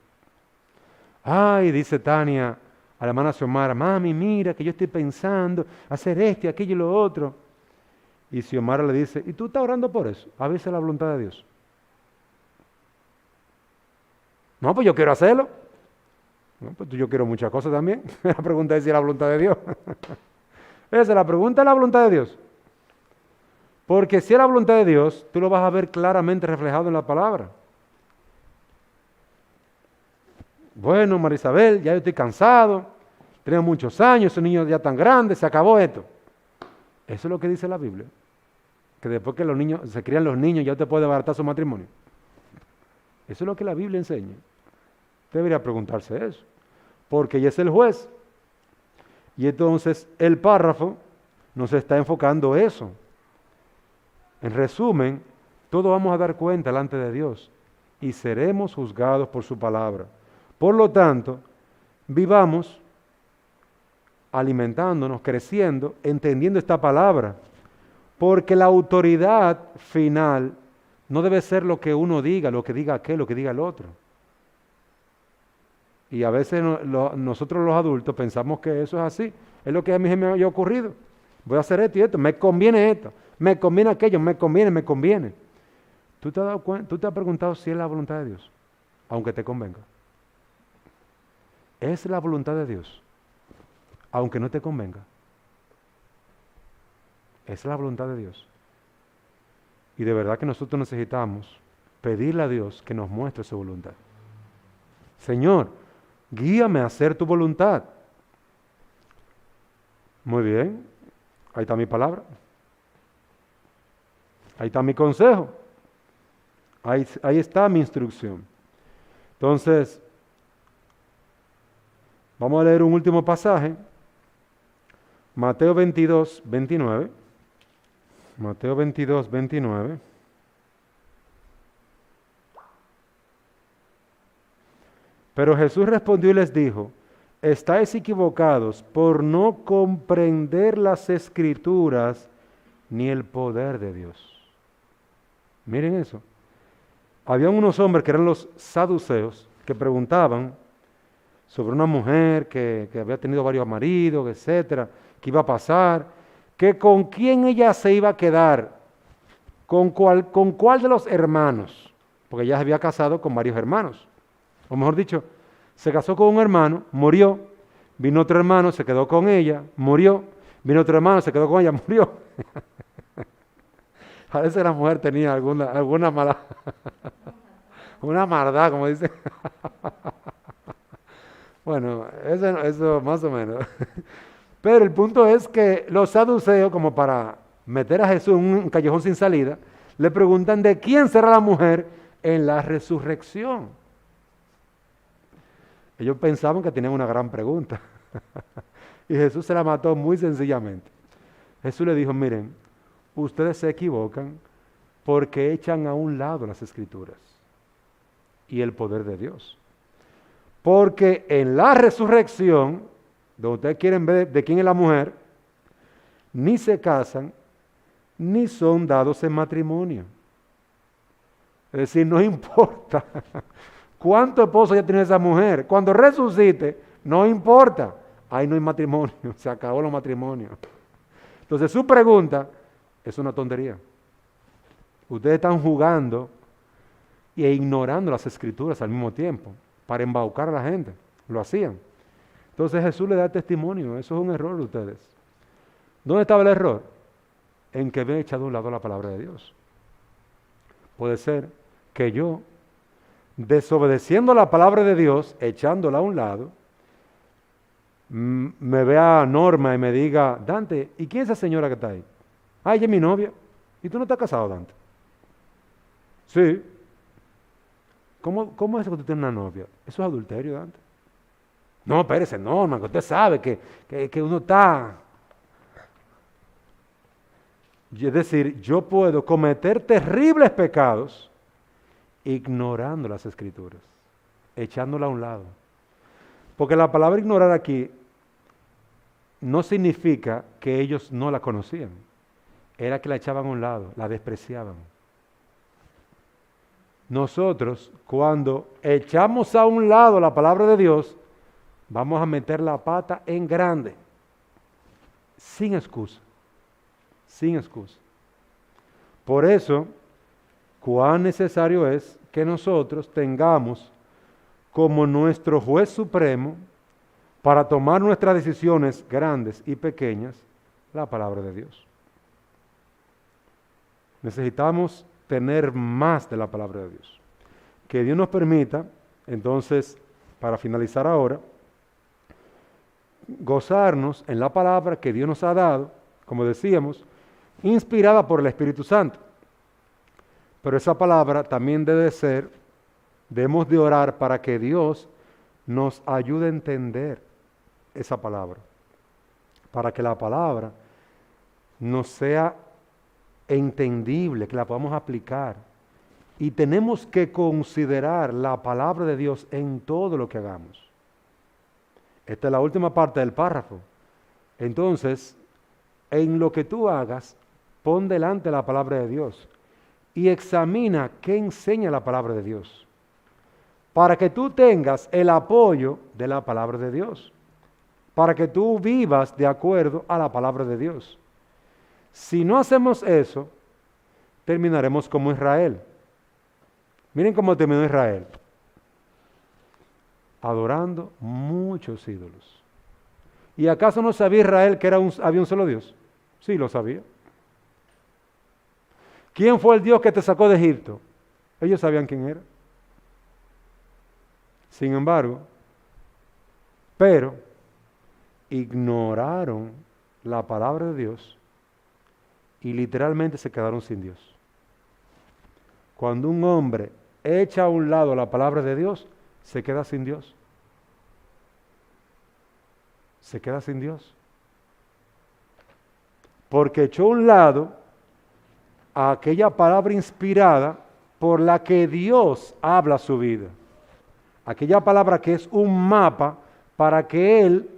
Ay, dice Tania a la hermana Xiomara, mami, mira que yo estoy pensando hacer esto y aquello y lo otro. Y Xiomara le dice, ¿y tú estás orando por eso? A veces la voluntad de Dios. No, pues yo quiero hacerlo. No, pues yo quiero muchas cosas también. La pregunta es si es la voluntad de Dios. Esa es la pregunta, es la voluntad de Dios. Porque si es la voluntad de Dios, tú lo vas a ver claramente reflejado en la palabra. Bueno, María Isabel, ya yo estoy cansado, tengo muchos años, esos niños ya tan grandes, se acabó esto. Eso es lo que dice la Biblia. Que después que los niños, se crían los niños, ya usted puede desbaratar su matrimonio. Eso es lo que la Biblia enseña. Usted debería preguntarse eso. Porque ella es el juez. Y entonces el párrafo nos está enfocando eso. En resumen, todos vamos a dar cuenta delante de Dios y seremos juzgados por su palabra. Por lo tanto, vivamos alimentándonos, creciendo, entendiendo esta palabra, porque la autoridad final no debe ser lo que uno diga, lo que diga aquel, lo que diga el otro. Y a veces nosotros los adultos pensamos que eso es así, es lo que a mí se me ha ocurrido. Voy a hacer esto y esto, me conviene esto, me conviene aquello, me conviene. ¿Tú te has dado cuenta? ¿Tú te has preguntado si es la voluntad de Dios? Aunque te convenga. Es la voluntad de Dios, aunque no te convenga. Es la voluntad de Dios. Y de verdad que nosotros necesitamos pedirle a Dios que nos muestre su voluntad. Señor, guíame a hacer tu voluntad. Muy bien, ahí está mi palabra. Ahí está mi consejo. Ahí está mi instrucción. Entonces, vamos a leer un último pasaje. Mateo 22, 29. Mateo 22, 29. Pero Jesús respondió y les dijo, estáis equivocados por no comprender las Escrituras ni el poder de Dios. Miren eso. Habían unos hombres que eran los saduceos que preguntaban sobre una mujer que había tenido varios maridos, etcétera, qué iba a pasar, que con quién ella se iba a quedar, con cuál de los hermanos, porque ella se había casado con varios hermanos, o mejor dicho, se casó con un hermano, murió, vino otro hermano, se quedó con ella, murió, vino otro hermano, se quedó con ella, murió. A veces la mujer tenía alguna mala, una maldad, como dice. Bueno, eso más o menos. Pero el punto es que los saduceos, como para meter a Jesús en un callejón sin salida, le preguntan de quién será la mujer en la resurrección. Ellos pensaban que tenían una gran pregunta. Y Jesús se la mató muy sencillamente. Jesús le dijo, miren, ustedes se equivocan porque echan a un lado las Escrituras y el poder de Dios. Porque en la resurrección, donde ustedes quieren ver de quién es la mujer, ni se casan, ni son dados en matrimonio. Es decir, no importa cuánto esposo ya tiene esa mujer. Cuando resucite, no importa. Ahí no hay matrimonio, se acabó los matrimonios. Entonces su pregunta es una tontería. Ustedes están jugando e ignorando las Escrituras al mismo tiempo para embaucar a la gente. Lo hacían. Entonces Jesús le da testimonio. Eso es un error de ustedes. ¿Dónde estaba el error? En que habían echado a un lado la palabra de Dios. Puede ser que yo, desobedeciendo la palabra de Dios, echándola a un lado, me vea Norma y me diga, Dante, ¿y quién es esa señora que está ahí? Ah, ella es mi novia. ¿Y tú no estás casado, Dante? Sí. ¿Cómo es que tú tienes una novia? Eso es adulterio, Dante. No, espérese, Norma, que usted sabe que uno está... Es decir, yo puedo cometer terribles pecados ignorando las Escrituras, echándola a un lado. Porque la palabra ignorar aquí no significa que ellos no la conocían, era que la echaban a un lado, la despreciaban. Nosotros, cuando echamos a un lado la palabra de Dios, vamos a meter la pata en grande, sin excusa, sin excusa. Por eso, cuán necesario es que nosotros tengamos como nuestro juez supremo para tomar nuestras decisiones grandes y pequeñas, la palabra de Dios. Necesitamos tener más de la palabra de Dios. Que Dios nos permita, entonces, para finalizar ahora, gozarnos en la palabra que Dios nos ha dado, como decíamos, inspirada por el Espíritu Santo. Pero esa palabra también debemos de orar para que Dios nos ayude a entender esa palabra, para que la palabra nos sea entendible, que la podamos aplicar. Y tenemos que considerar la palabra de Dios en todo lo que hagamos. Esta es la última parte del párrafo. Entonces, en lo que tú hagas, pon delante la palabra de Dios y examina qué enseña la palabra de Dios, para que tú tengas el apoyo de la palabra de Dios, para que tú vivas de acuerdo a la palabra de Dios. Si no hacemos eso, terminaremos como Israel. Miren cómo terminó Israel. Adorando muchos ídolos. ¿Y acaso no sabía Israel que había un solo Dios? Sí, lo sabía. ¿Quién fue el Dios que te sacó de Egipto? Ellos sabían quién era. Sin embargo, pero ignoraron la palabra de Dios y literalmente se quedaron sin Dios. Cuando un hombre echa a un lado la palabra de Dios, se queda sin Dios. Se queda sin Dios. Porque echó a un lado a aquella palabra inspirada por la que Dios habla su vida. Aquella palabra que es un mapa para que Él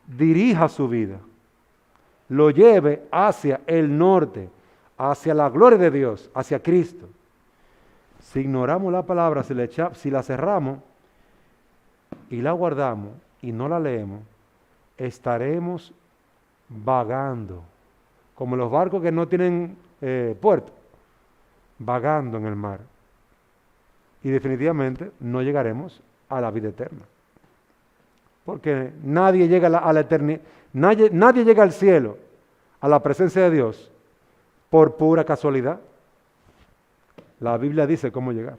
dirija su vida, lo lleve hacia el norte, hacia la gloria de Dios, hacia Cristo. Si ignoramos la palabra, si la cerramos y la guardamos y no la leemos, estaremos vagando, como los barcos que no tienen puerto, vagando en el mar. Y definitivamente no llegaremos a la vida eterna. Porque nadie llega a la eternidad, nadie llega al cielo, a la presencia de Dios, por pura casualidad. La Biblia dice cómo llegar.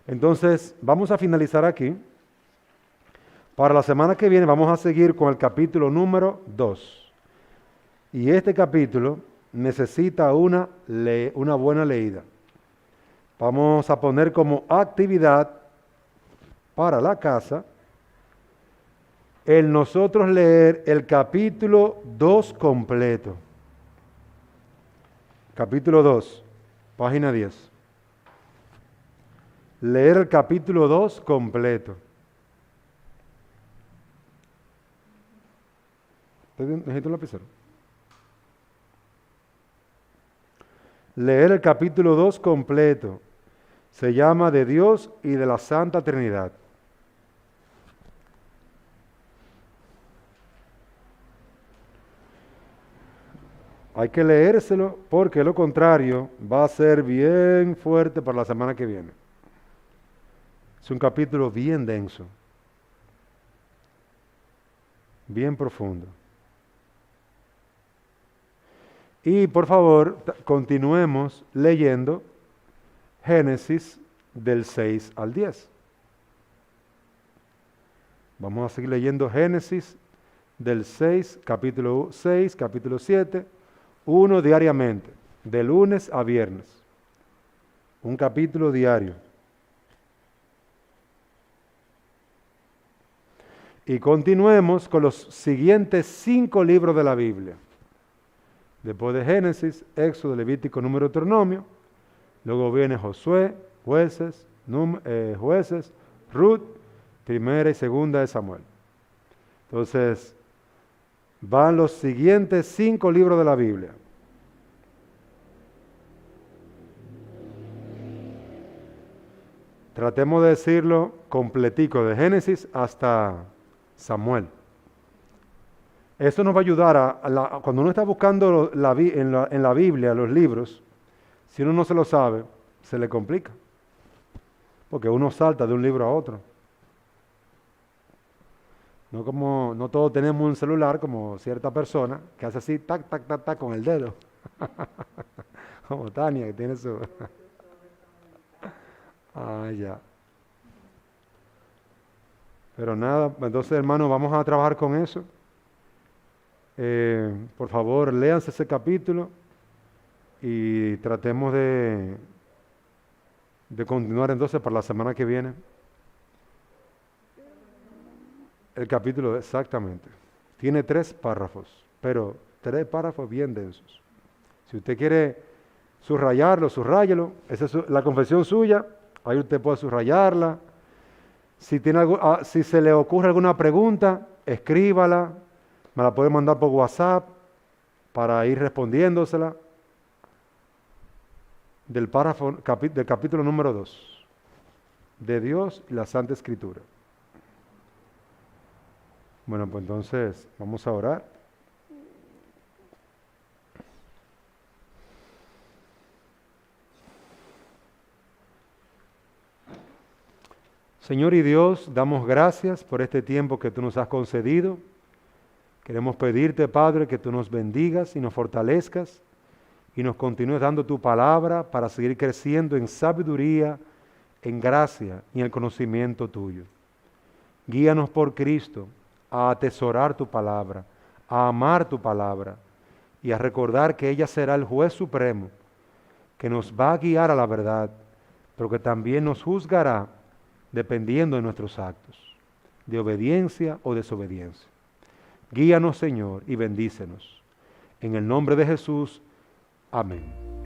Entonces, vamos a finalizar aquí. Para la semana que viene vamos a seguir con el capítulo número 2. Y este capítulo necesita una buena leída. Vamos a poner como actividad para la casa el nosotros leer el capítulo 2 completo. Capítulo 2, página 10. Leer el capítulo 2 completo. ¿Necesito un lapicero? Leer el capítulo 2 completo. Se llama de Dios y de la Santa Trinidad. Hay que leérselo porque lo contrario va a ser bien fuerte para la semana que viene. Es un capítulo bien denso, bien profundo. Y por favor, continuemos leyendo Génesis del 6 al 10. Vamos a seguir leyendo Génesis del 6, capítulo 6, capítulo 7, uno diariamente, de lunes a viernes. Un capítulo diario. Y continuemos con los siguientes 5 libros de la Biblia. Después de Génesis, Éxodo, Levítico, Número, Deuteronomio. Luego viene Josué, Jueces, Ruth, Primera y Segunda de Samuel. Entonces, van los siguientes 5 libros de la Biblia. Tratemos de decirlo completico, de Génesis hasta Samuel. Eso nos va a ayudar cuando uno está buscando en la Biblia los libros, si uno no se lo sabe, se le complica. Porque uno salta de un libro a otro. No todos tenemos un celular como cierta persona que hace así, tac, tac, tac, tac, con el dedo. Como Tania, que tiene su... Ah, ya. Pero nada, entonces hermanos, vamos a trabajar con eso. Por favor, léanse ese capítulo y tratemos de continuar entonces para la semana que viene. El capítulo, exactamente. Tiene 3 párrafos, pero 3 párrafos bien densos. Si usted quiere subrayarlo, subrayelo. Esa es la confesión suya. Ahí usted puede subrayarla. Si si se le ocurre alguna pregunta, escríbala. Me la puede mandar por WhatsApp para ir respondiéndosela. Del capítulo número 2. De Dios y la Santa Escritura. Bueno, pues entonces vamos a orar. Señor y Dios, damos gracias por este tiempo que tú nos has concedido. Queremos pedirte, Padre, que tú nos bendigas y nos fortalezcas y nos continúes dando tu palabra para seguir creciendo en sabiduría, en gracia y en el conocimiento tuyo. Guíanos por Cristo a atesorar tu palabra, a amar tu palabra y a recordar que ella será el juez supremo que nos va a guiar a la verdad, pero que también nos juzgará dependiendo de nuestros actos, de obediencia o desobediencia. Guíanos, Señor, y bendícenos. En el nombre de Jesús, amén.